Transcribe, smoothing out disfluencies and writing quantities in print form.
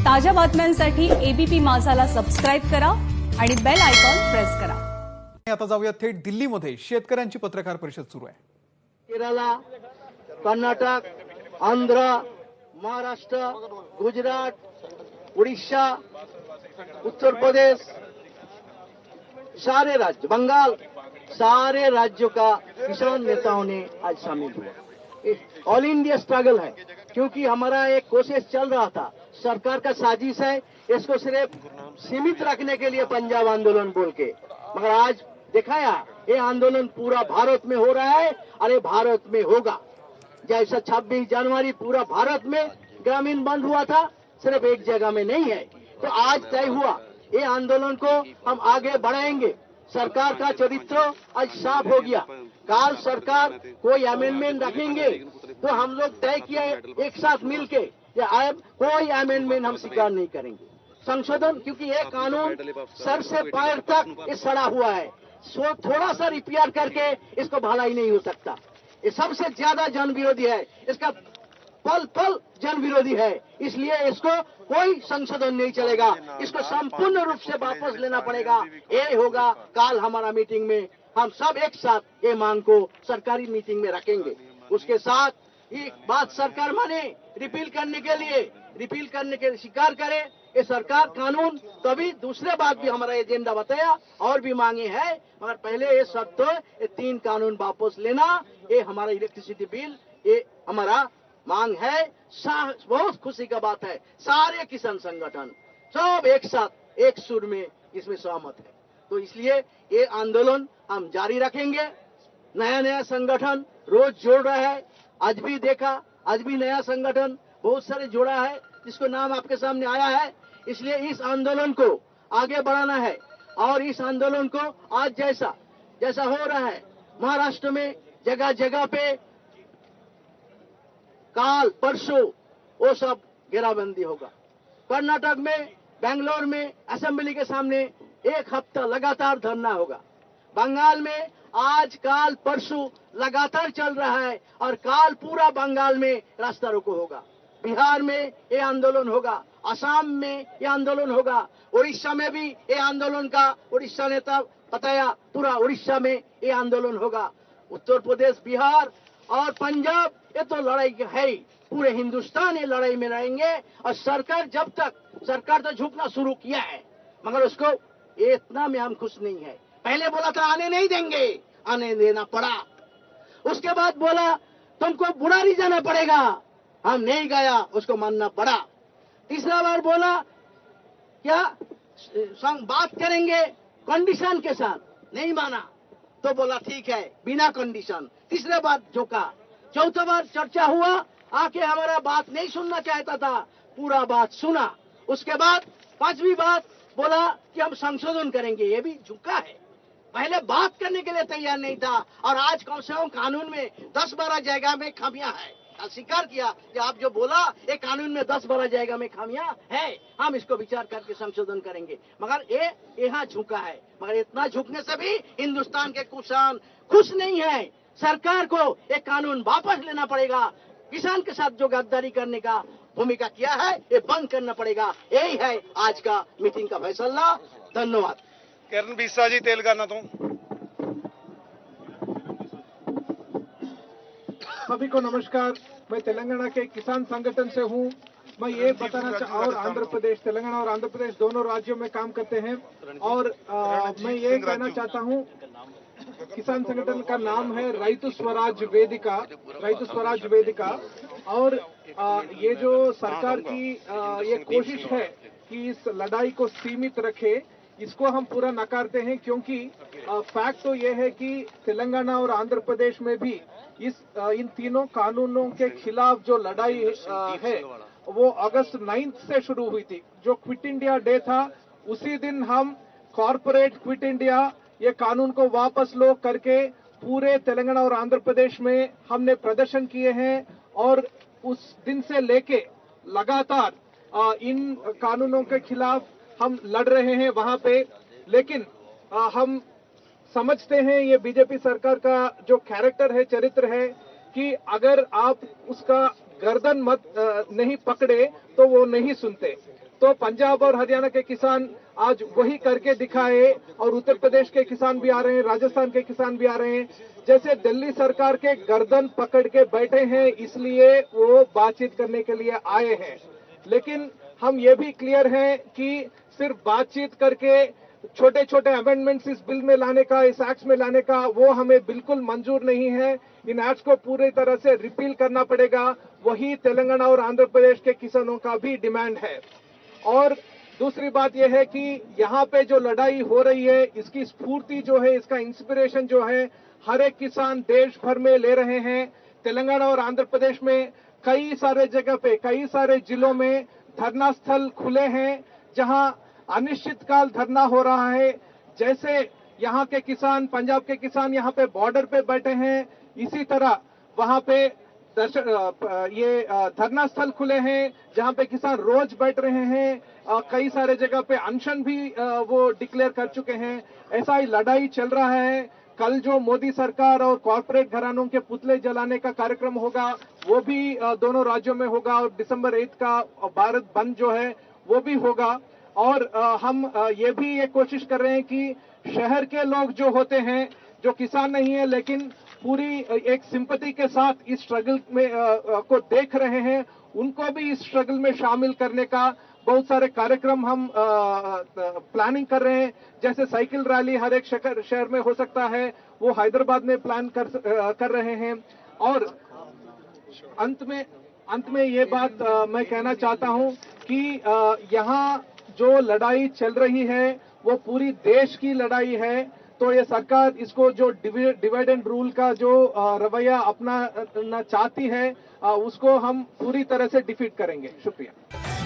ताज्या बातम्यांसाठी ABP माझाला subscribe करा आणि बेल आयकॉन प्रेस करा। आता जाऊया थेट दिल्लीमध्ये शेतकऱ्यांची पत्रकार परिषद सुरू आहे। केरला, कर्नाटक, आंध्र, महाराष्ट्र, गुजरात, उड़ीसा, उत्तर प्रदेश, सारे राज्य, बंगाल, सारे राज्यों का किसान नेताओं ने आज शामिल हुआ। ऑल इंडिया स्ट्रगल है, क्योंकि हमारा एक कोशिश चल रहा था, सरकार का साजिश है इसको सिर्फ सीमित रखने के लिए पंजाब आंदोलन बोल के, मगर आज दिखाया ये आंदोलन पूरा भारत में हो रहा है और ये भारत में होगा। जैसा 26 जनवरी पूरा भारत में ग्रामीण बंद हुआ था, सिर्फ एक जगह में नहीं है। तो आज तय हुआ ये आंदोलन को हम आगे बढ़ाएंगे। सरकार का चरित्र आज साफ हो गया। काल सरकार कोई अमेंडमेंट रखेंगे तो हम लोग तय किया एक साथ मिलके, या कोई अमेंडमेंट हम स्वीकार नहीं करेंगे। संशोधन, क्योंकि ये कानून सर से पैर तक ये सड़ा हुआ है, सो थोड़ा सा रिपेयर करके इसको भलाई नहीं हो सकता। ये सबसे ज्यादा जन विरोधी है, इसका पल पल जन विरोधी है, इसलिए इसको कोई संशोधन नहीं चलेगा, इसको संपूर्ण रूप से वापस लेना पड़ेगा। ये होगा काल हमारा मीटिंग में, हम सब एक साथ ये मांग को सरकारी मीटिंग में रखेंगे। उसके साथ ये बात सरकार माने रिपील करने के स्वीकार करे ये सरकार कानून, तभी दूसरे बात भी हमारा एजेंडा बताया और भी मांगे हैं, मगर पहले ये सब तो ये 3 कानून वापस लेना, ये हमारा इलेक्ट्रिसिटी बिल, ये हमारा मांग है। बहुत खुशी का बात है, सारे किसान संगठन सब एक साथ एक सुर में इसमें सहमत है। तो इसलिए ये आंदोलन हम जारी रखेंगे। नया नया संगठन रोज जोड़ रहा है, आज भी देखा, आज भी नया संगठन बहुत सारे जोड़ा है जिसको नाम आपके सामने आया है। इसलिए इस आंदोलन को आगे बढ़ाना है और इस आंदोलन को आज जैसा हो रहा है महाराष्ट्र में जगह जगह पे काल परसों वो सब घेराबंदी होगा। कर्नाटक में, बेंगलोर में असेंबली के सामने 1 हफ्ता लगातार धरना होगा। बंगाल में आज काल परसों लगातार चल रहा है और काल पूरा बंगाल में रास्ता रोको होगा। बिहार में ये आंदोलन होगा, असम में ये आंदोलन होगा, उड़ीसा में भी ये आंदोलन का उड़ीसा नेता बताया, पूरा उड़ीसा में ये आंदोलन होगा। उत्तर प्रदेश, बिहार और पंजाब, ये तो लड़ाई है ही, पूरे हिंदुस्तान ये लड़ाई में रहेंगे। और सरकार तो झुकना शुरू किया है, मगर उसको इतना में हम खुश नहीं है। पहले बोला था आने नहीं देंगे, आने देना पड़ा। उसके बाद बोला तुमको बुरारी जाना पड़ेगा, हम नहीं गया, उसको मानना पड़ा। तीसरा बार बोला क्या बात करेंगे कंडीशन के साथ, नहीं माना, तो बोला ठीक है बिना कंडीशन। तीसरा बार झुका। चौथा बार चर्चा हुआ, आके हमारा बात नहीं सुनना चाहता था, पूरा बात सुना। उसके बाद 5वीं बात बोला कि हम संशोधन करेंगे, ये भी झुका है। पहले बात करने के लिए तैयार नहीं था और आज कम से कम कानून में 10-12 जगह में खामियां है। स्वीकार किया कि आप जो बोला ये कानून में 10-12 जगह में खामियां है, हम इसको विचार करके संशोधन करेंगे, मगर ये यहाँ झुका है। मगर इतना झुकने से भी हिंदुस्तान के किसान खुश नहीं है। सरकार को ये कानून वापस लेना पड़ेगा। किसान के साथ जो गद्दारी करने का भूमिका किया है ये बंद करना पड़ेगा। यही है आज का मीटिंग का फैसला। धन्यवाद। किरण बीसा जी तेलंगाना तो। सभी को नमस्कार। मैं तेलंगाना के किसान संगठन से हूं। मैं ये बताना और आंध्र प्रदेश, तेलंगाना और आंध्र प्रदेश दोनों राज्यों में काम करते हैं और मैं ये कहना चाहता हूं, किसान संगठन का नाम है रैतु स्वराज वेदिका। और ये जो सरकार की ये कोशिश है कि इस लड़ाई को सीमित रखे, इसको हम पूरा नकारते हैं, क्योंकि फैक्ट तो ये है कि तेलंगाना और आंध्र प्रदेश में भी इन तीनों कानूनों के खिलाफ जो लड़ाई है वो अगस्त 9 से शुरू हुई थी। जो क्विट इंडिया डे था उसी दिन हम कॉर्पोरेट क्विट इंडिया ये कानून को वापस लो करके पूरे तेलंगाना और आंध्र प्रदेश में हमने प्रदर्शन किए हैं और उस दिन से लेके लगातार इन कानूनों के खिलाफ हम लड़ रहे हैं वहां पे। लेकिन हम समझते हैं ये बीजेपी सरकार का जो कैरेक्टर है, चरित्र है, कि अगर आप उसका गर्दन मत नहीं पकड़े तो वो नहीं सुनते। तो पंजाब और हरियाणा के किसान आज वही करके दिखाए और उत्तर प्रदेश के किसान भी आ रहे हैं, राजस्थान के किसान भी आ रहे हैं। जैसे दिल्ली सरकार के गर्दन पकड़ के बैठे हैं, इसलिए वो बातचीत करने के लिए आए हैं। लेकिन हम ये भी क्लियर हैं कि सिर्फ बातचीत करके छोटे छोटे अमेंडमेंट्स इस बिल में लाने का, इस एक्ट में लाने का, वो हमें बिल्कुल मंजूर नहीं है। इन एक्ट्स को पूरी तरह से रिपील करना पड़ेगा। वही तेलंगाना और आंध्र प्रदेश के किसानों का भी डिमांड है। और दूसरी बात यह है कि यहाँ पे जो लड़ाई हो रही है, इसकी स्फूर्ति जो है, इसका इंस्पिरेशन जो है, हर एक किसान देश भर में ले रहे हैं। तेलंगाना और आंध्र प्रदेश में कई सारे जगह पे, कई सारे जिलों में धरना स्थल खुले हैं, जहां अनिश्चितकाल धरना हो रहा है। जैसे यहाँ के किसान, पंजाब के किसान यहाँ पे बॉर्डर पे बैठे हैं, इसी तरह वहां पे धरना स्थल खुले हैं जहां पे किसान रोज बैठ रहे हैं। कई सारे जगह पे अनशन भी वो डिक्लेयर कर चुके हैं। ऐसा ही लड़ाई चल रहा है। कल जो मोदी सरकार और कॉर्पोरेट घरानों के पुतले जलाने का कार्यक्रम होगा, वो भी दोनों राज्यों में होगा। और दिसंबर 8 का भारत बंद जो है वो भी होगा। और हम ये भी ये कोशिश कर रहे हैं कि शहर के लोग जो होते हैं, जो किसान नहीं है लेकिन पूरी एक सिंपैथी के साथ इस स्ट्रगल में को देख रहे हैं, उनको भी इस स्ट्रगल में शामिल करने का बहुत सारे कार्यक्रम हम प्लानिंग कर रहे हैं। जैसे साइकिल रैली हर एक शहर में हो सकता है, वो हैदराबाद में प्लान कर रहे हैं। और अंत में ये बात मैं कहना चाहता हूं कि यहाँ जो लड़ाई चल रही है वो पूरी देश की लड़ाई है। तो ये सरकार इसको जो डिवाइड एंड रूल का जो रवैया अपनाना चाहती है, उसको हम पूरी तरह से डिफीट करेंगे। शुक्रिया।